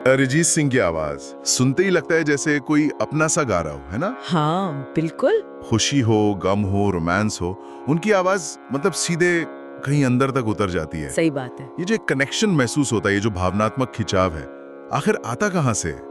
अरिजीत सिंह की आवाज सुनते ही लगता है जैसे कोई अपना सा गा रहा हो, है ना? हाँ बिल्कुल। खुशी हो, गम हो, रोमांस हो, उनकी आवाज मतलब सीधे कहीं अंदर तक उतर जाती है। सही बात है। ये जो एक कनेक्शन महसूस होता है, ये जो भावनात्मक खिंचाव है, आखिर आता कहाँ से है?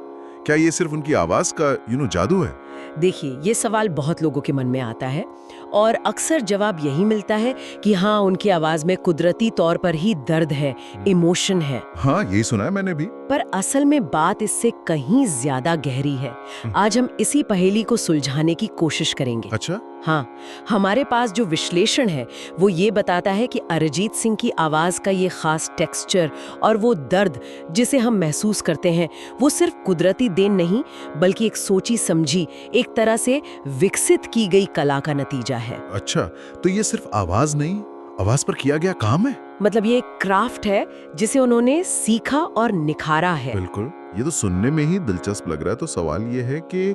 क्या ये सिर्फ उनकी आवाज का जादू है? देखिए, ये सवाल बहुत लोगों के मन में आता है और अक्सर जवाब यही मिलता है कि हाँ, उनकी आवाज में कुदरती तौर पर ही दर्द है, इमोशन है। हाँ, यही सुना है मैंने भी। पर असल में बात इससे कहीं ज्यादा गहरी है। आज हम इसी पहेली को सुलझाने की कोशिश करेंगे। अच्छा। हाँ, हमारे पास जो विश्लेषण है वो ये बताता है कि अरिजीत सिंह की आवाज का ये खास टेक्सचर और वो दर्द जिसे हम महसूस करते हैं, वो सिर्फ कुदरती देन नहीं बल्कि एक सोची समझी, एक तरह से विकसित की गई कला का नतीजा है। अच्छा, तो ये सिर्फ आवाज नहीं, आवाज पर किया गया काम है। मतलब ये एक क्राफ्ट है जिसे उन्होंने सीखा और निखारा है। बिल्कुल, ये तो सुनने में ही दिलचस्प लग रहा है। तो सवाल ये है कि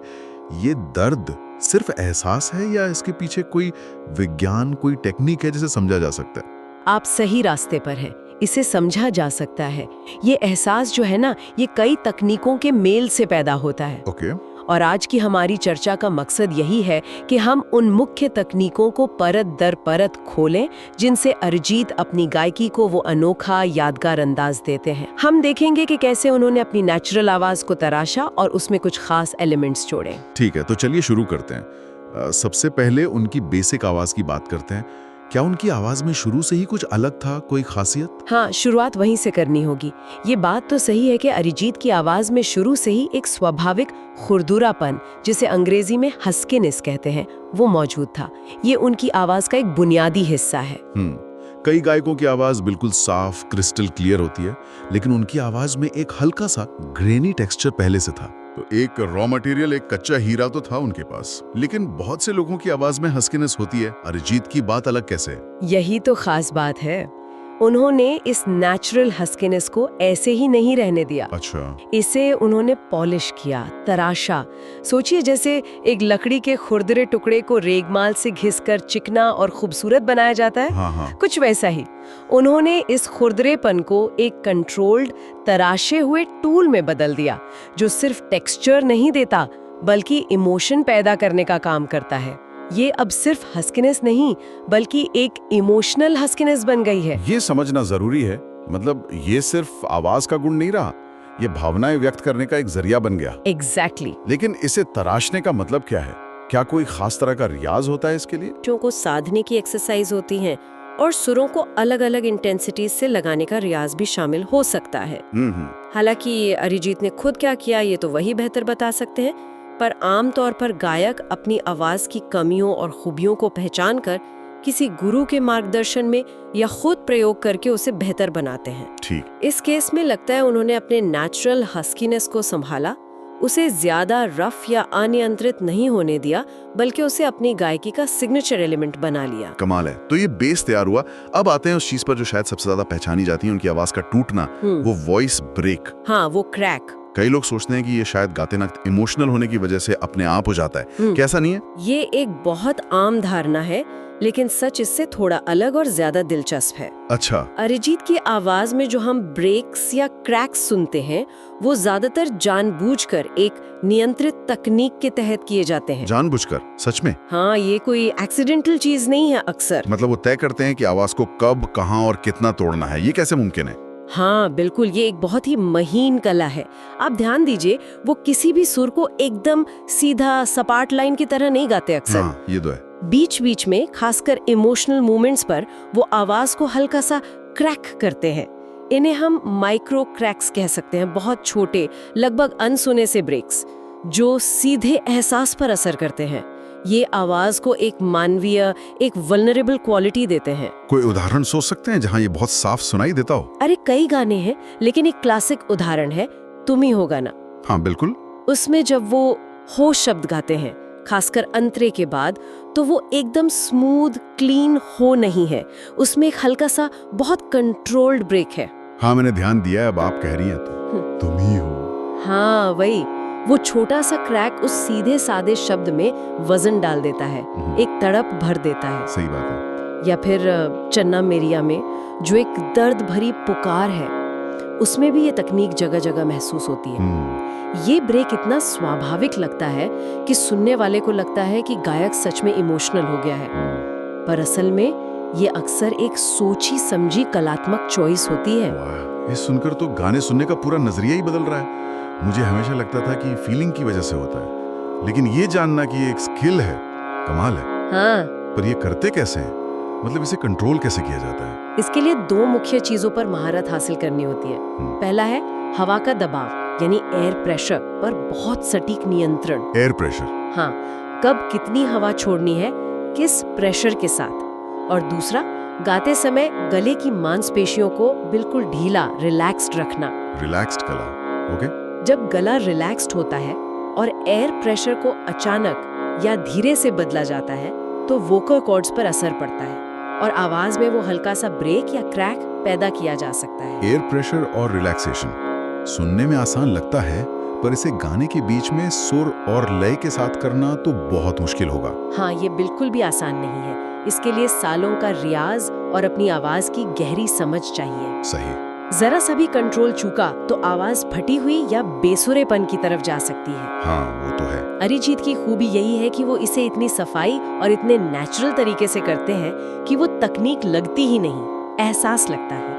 ये दर्द सिर्फ एहसास है या इसके पीछे कोई विज्ञान, कोई टेक्निक है जिसे समझा जा सकता है? आप सही रास्ते पर हैं। इसे समझा जा सकता है। ये एहसास जो है ना, ये कई तकनीकों के मेल से पैदा होता है। ओके। और आज की हमारी चर्चा का मकसद यही है कि हम उन मुख्य तकनीकों को परत दर परत खोलें जिनसे अरिजीत अपनी गायकी को वो अनोखा, यादगार अंदाज देते हैं। हम देखेंगे कि कैसे उन्होंने अपनी नेचुरल आवाज को तराशा और उसमें कुछ खास एलिमेंट्स जोड़े। ठीक है, तो चलिए शुरू करते हैं। सबसे पहले उनकी बेसिक आवाज की बात करते हैं। क्या उनकी आवाज में शुरू से ही कुछ अलग था, कोई खासियत? हाँ, शुरुआत वहीं से करनी होगी। ये बात तो सही है कि अरिजीत की आवाज में शुरू से ही एक स्वाभाविक खुरदुरापन, जिसे अंग्रेजी में हस्कीनेस कहते हैं, वो मौजूद था। ये उनकी आवाज का एक बुनियादी हिस्सा है। कई गायकों की आवाज बिल्कुल साफ, क्रिस्टल क्लियर होती है, लेकिन उनकी आवाज में एक हल्का सा ग्रेनी टेक्सचर पहले से था। तो एक रॉ मटेरियल, एक कच्चा हीरा तो था उनके पास। लेकिन बहुत से लोगों की आवाज में हस्कीनेस होती है, अरिजीत की बात अलग कैसे? यही तो खास बात है। उन्होंने इस नेचुरल हस्कीनेस को ऐसे ही नहीं रहने दिया। अच्छा। इसे उन्होंने पॉलिश किया, तराशा। सोचिए, जैसे एक लकड़ी के खुरदरे टुकड़े को रेगमाल से घिसकर चिकना और खूबसूरत बनाया जाता है। हाँ। कुछ वैसा ही उन्होंने इस खुरदरेपन को एक कंट्रोल्ड, तराशे हुए टूल में बदल दिया, जो सिर्फ टेक्सचर नहीं देता बल्कि इमोशन पैदा करने का काम करता है। ये अब सिर्फ हस्कीनेस नहीं बल्कि एक इमोशनल हस्कीनेस बन गई है। ये समझना जरूरी है। मतलब ये सिर्फ आवाज का गुण नहीं रहा, ये भावनाएं व्यक्त करने का एक जरिया बन गया। एग्जैक्टली। लेकिन इसे तराशने का मतलब क्या है? क्या कोई खास तरह का रियाज होता है इसके लिए? बच्चों को साधने की एक्सरसाइज होती है और सुरों को अलग अलग इंटेंसिटीज से लगाने का रियाज भी शामिल हो सकता है। हालांकि अरिजीत ने खुद क्या किया ये तो वही बेहतर बता सकते हैं, पर आमतौर पर गायक अपनी आवाज की कमियों और खूबियों को पहचान कर किसी गुरु के मार्गदर्शन में या खुद प्रयोग करके उसे बेहतर बनाते हैं। ठीक। इस केस में लगता है उन्होंने अपने नेचुरल हस्कीनेस को संभाला, उसे ज्यादा रफ या अनियंत्रित नहीं होने दिया, बल्कि उसे अपनी गायकी का सिग्नेचर एलिमेंट बना लिया। कमाल है। तो ये बेस तैयार हुआ। अब आते हैं उस चीज पर जो शायद सबसे ज्यादा पहचानी जाती है, उनकी आवाज का टूटना, वो वॉइस ब्रेक। हाँ, वो क्रैक। कई लोग सोचते हैं कि ये शायद गाते वक्त इमोशनल होने की वजह से अपने आप हो जाता है। कैसा नहीं है? ये एक बहुत आम धारणा है, लेकिन सच इससे थोड़ा अलग और ज्यादा दिलचस्प है। अच्छा। अरिजीत की आवाज में जो हम ब्रेक्स या क्रैक्स सुनते हैं, वो ज्यादातर जानबूझकर एक नियंत्रित तकनीक के तहत किए जाते हैं। जानबूझकर? सच में? हाँ, ये कोई एक्सीडेंटल चीज नहीं है। अक्सर मतलब वो तय करते हैं कि आवाज को कब, कहां और कितना तोड़ना है। ये कैसे मुमकिन है? हाँ बिल्कुल, ये एक बहुत ही महीन कला है। आप ध्यान दीजिए, वो किसी भी सुर को एकदम सीधा सपाट लाइन की तरह नहीं गाते अक्सर। हाँ, ये तो है। बीच बीच में, खासकर इमोशनल मूवमेंट्स पर, वो आवाज को हल्का सा क्रैक करते हैं। इन्हें हम माइक्रो क्रैक्स कह सकते हैं। बहुत छोटे, लगभग अनसुने से ब्रेक्स जो सीधे एहसास पर असर करते हैं। ये आवाज को एक मानवीय, एक वल्नरेबल क्वालिटी देते हैं। कोई उदाहरण सोच सकते हैं जहां ये बहुत साफ सुनाई देता हो? अरे कई गाने हैं, लेकिन एक क्लासिक उदाहरण है तुम ही हो गाना। हाँ बिल्कुल। उसमें जब वो हो शब्द गाते हैं, खासकर अंतरे के बाद, तो वो एकदम स्मूथ, क्लीन हो नहीं है। उसमें एक हल्का सा, बहुत कंट्रोल्ड ब्रेक है। हाँ, मैंने ध्यान दिया है। अब आप कह रही हैं तो तुम ही हो। हाँ वही, वो छोटा सा क्रैक उस सीधे सादे शब्द में वजन डाल देता है, एक तड़प भर देता है। सही बात है। या फिर चन्ना मेरिया में जो एक दर्द भरी पुकार है, उसमें भी ये तकनीक जगह जगह महसूस होती है। ये ब्रेक इतना स्वाभाविक लगता है कि सुनने वाले को लगता है कि गायक सच में इमोशनल हो गया है, पर असल में ये अक्सर एक सोची समझी कलात्मक चॉइस होती है। वाह, ये सुनकर तो गाने सुनने का पूरा नजरिया ही बदल रहा है। मुझे हमेशा लगता था कि फीलिंग की वजह से होता है, लेकिन ये जानना कि ये एक स्किल है, कमाल है। हाँ, पर ये करते कैसे हैं? मतलब इसे कंट्रोल कैसे किया जाता है? इसके लिए 2 मुख्य चीजों पर महारत हासिल करनी होती है। पहला है हवा का दबाव, यानी एयर प्रेशर पर बहुत सटीक नियंत्रण। Air pressure? हाँ, कब कितनी हवा छोड़नी है, किस प्रेशर के साथ। और दूसरा, गाते समय गले की मांसपेशियों को बिल्कुल ढीला, रिलैक्स्ड रखना। रिलैक्स्ड गला, ओके। जब गला रिलैक्स्ड होता है और एयर प्रेशर को अचानक या धीरे से बदला जाता है तो वोकल कॉर्ड्स पर असर पड़ता है और आवाज में वो हल्का सा ब्रेक या क्रैक पैदा किया जा सकता है। एयर प्रेशर और रिलैक्सेशन सुनने में आसान लगता है, पर इसे गाने के बीच में सुर और लय के साथ करना तो बहुत मुश्किल होगा। हाँ, ये बिल्कुल भी आसान नहीं है। इसके लिए सालों का रियाज और अपनी आवाज की गहरी समझ चाहिए। सही। जरा सा भी कंट्रोल चूका तो आवाज फटी हुई या बेसुरेपन की तरफ जा सकती है। हाँ, वो तो है। अरिजीत की खूबी यही है कि वो इसे इतनी सफाई और इतने नेचुरल तरीके से करते हैं कि वो तकनीक लगती ही नहीं, एहसास लगता है।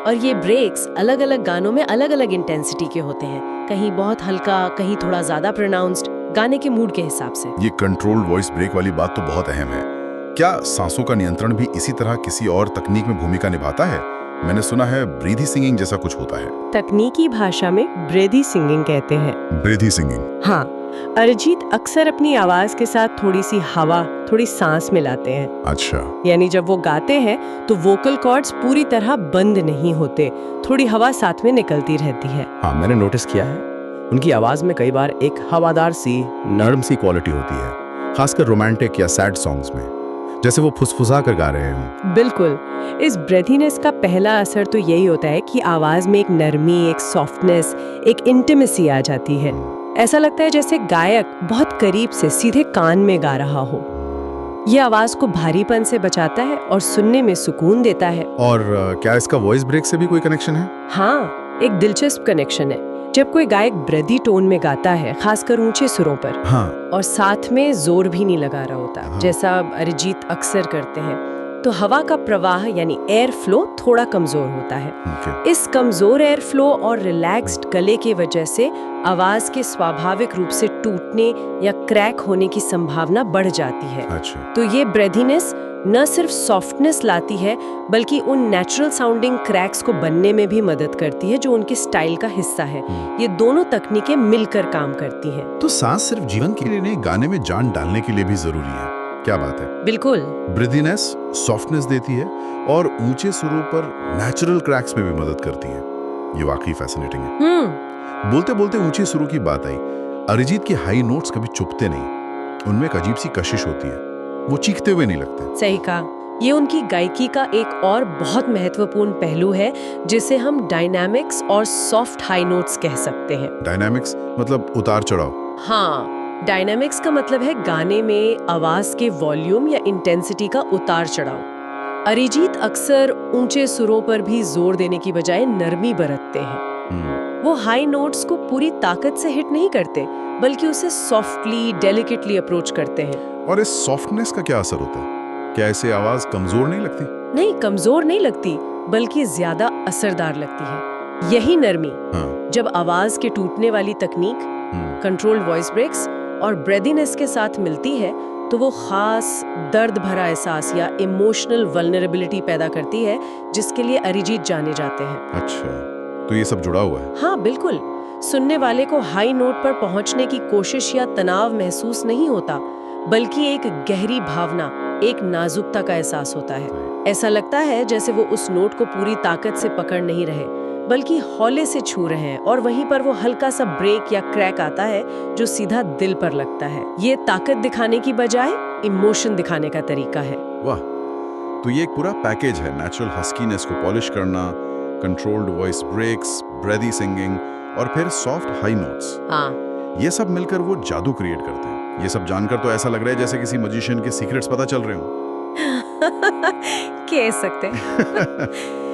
और ये ब्रेक्स अलग अलग गानों में अलग अलग इंटेंसिटी के होते हैं, कहीं बहुत हल्का, कहीं थोड़ा ज्यादा प्रोनाउंस्ड, गाने के मूड के हिसाब से। ये कंट्रोल्ड वॉइस ब्रेक वाली बात तो बहुत अहम है। क्या सांसों का नियंत्रण भी इसी तरह किसी और तकनीक में भूमिका निभाता है? मैंने सुना है ब्रीदी सिंगिंग जैसा कुछ होता है। तकनीकी भाषा में ब्रेदी सिंगिंग कहते हैं। ब्रीदी सिंगिंग? हाँ, अरिजीत अक्सर अपनी आवाज के साथ थोड़ी सी हवा, थोड़ी सांस मिलाते हैं। अच्छा। यानी जब वो गाते हैं तो वोकल कॉर्ड्स पूरी तरह बंद नहीं होते, थोड़ी हवा साथ में निकलती रहती है। हाँ, मैंने नोटिस किया है उनकी आवाज में कई बार एक हवादार सी, नरम सी क्वालिटी होती है, खासकर रोमांटिक या सैड सॉन्ग्स में, जैसे वो फुसफुसा कर गा रहे हों। बिल्कुल। इस ब्रेथीनेस का पहला असर तो यही होता है कि आवाज में एक नरमी, एक सॉफ्टनेस, एक इंटिमेसी आ जाती है। ऐसा लगता है जैसे गायक बहुत करीब से सीधे कान में गा रहा हो। ये आवाज को भारीपन से बचाता है और सुनने में सुकून देता है। और क्या इसका वॉइस ब्रेक से भी कोई कनेक्शन है? हाँ, एक दिलचस्प कनेक्शन है। जब कोई गायक ब्रेदी टोन में गाता है, खासकर ऊंचे सुरों पर, हाँ, और साथ में जोर भी नहीं लगा रहा होता, हाँ, जैसा अरिजीत अक्सर करते हैं, तो हवा का प्रवाह यानी एयर फ्लो थोड़ा कमजोर होता है। ओके। इस कमजोर एयर फ्लो और रिलैक्स्ड गले की वजह से आवाज के स्वाभाविक रूप से टूटने या क्रैक होने की संभावना बढ़ जाती है। अच्छा। तो ये ब्रेथीनेस न सिर्फ सॉफ्टनेस लाती है, बल्कि उन नेचुरल साउंडिंग क्रैक्स को बनने में भी मदद करती है, जो उनके स्टाइल का हिस्सा है। ये दोनों तकनीकें मिलकर काम करती हैं। तो सांस सिर्फ जीवन के लिए नहीं, गाने में जान डालने के लिए भी जरूरी है। क्या बात है। बिल्कुल। ब्रीदीनेस सॉफ्टनेस देती है और ऊंचे सुरों पर नेचुरल क्रैक्स में भी मदद करती है। ये वाकई फैसिनेटिंग है। बोलते बोलते ऊंचे सुरों की बात आई। अरिजीत के हाई नोट्स कभी चुपते नहीं, उनमें एक अजीब सी कशिश होती है, वो चीखते हुए नहीं लगते। सही कहा। ये उनकी गायकी का एक और बहुत महत्वपूर्ण पहलू है, जिसे हम डायनामिक्स और सॉफ्ट हाई नोट्स कह सकते हैं। डायनामिक्स मतलब उतार चढ़ाव? हाँ, डायनामिक्स का मतलब है गाने में आवाज के वॉल्यूम या इंटेंसिटी का उतार चढ़ाव। अरिजीत अक्सर ऊंचे सुरों पर भी जोर देने की बजाय नरमी बरतते हैं। वो हाई नोट्स को पूरी ताकत से हिट नहीं करते, बल्कि उसे सॉफ्टली, डेलिकेटली अप्रोच करते हैं। और इस सॉफ्टनेस का क्या असर होता है? क्या ऐसे आवाज कमजोर नहीं लगती? नहीं, कमजोर नहीं लगती, बल्कि ज्यादा असरदार लगती है। यही नरमी जब आवाज के टूटने वाली तकनीक, कंट्रोल्ड वॉइस ब्रेक्स और ब्रेदीनेस के साथ मिलती है, तो वो खास दर्द भरा एहसास या इमोशनल वल्नरेबिलिटी पैदा करती है, जिसके लिए अरिजीत जाने जाते हैं। अच्छा, तो ये सब जुड़ा हुआ है? हाँ, बिल्कुल। सुनने वाले को हाई नोट पर पहुंचने की कोशिश या तनाव महसूस नहीं होता, बल्कि एक गहरी भावना, एक नाजुकता का एहसास होता है। ऐसा लगता है जैसे वो उस नोट को पूरी ताकत से पकड़ नहीं रहे, बल्कि हौले से छू रहे हैं, और वहीं पर वो हल्का सा ब्रेक या क्रैक आता है जो सीधा दिल पर लगता है। ये ताकत दिखाने की बजाय इमोशन दिखाने का तरीका है। वाह, तो ये एक पूरा पैकेज है। नेचुरल हस्कीनेस को पॉलिश करना, कंट्रोल्ड वॉइस ब्रेक्स, ब्रेदी सिंगिंग और फिर सॉफ्ट हाई नोट्स। हाँ, ये सब मिलकर वो जादू क्रिएट करते हैं। ये सब जानकर तो ऐसा लग रहा है जैसे किसी मजिशियन के सीक्रेट्स पता चल रहे हो। कह सकते हैं।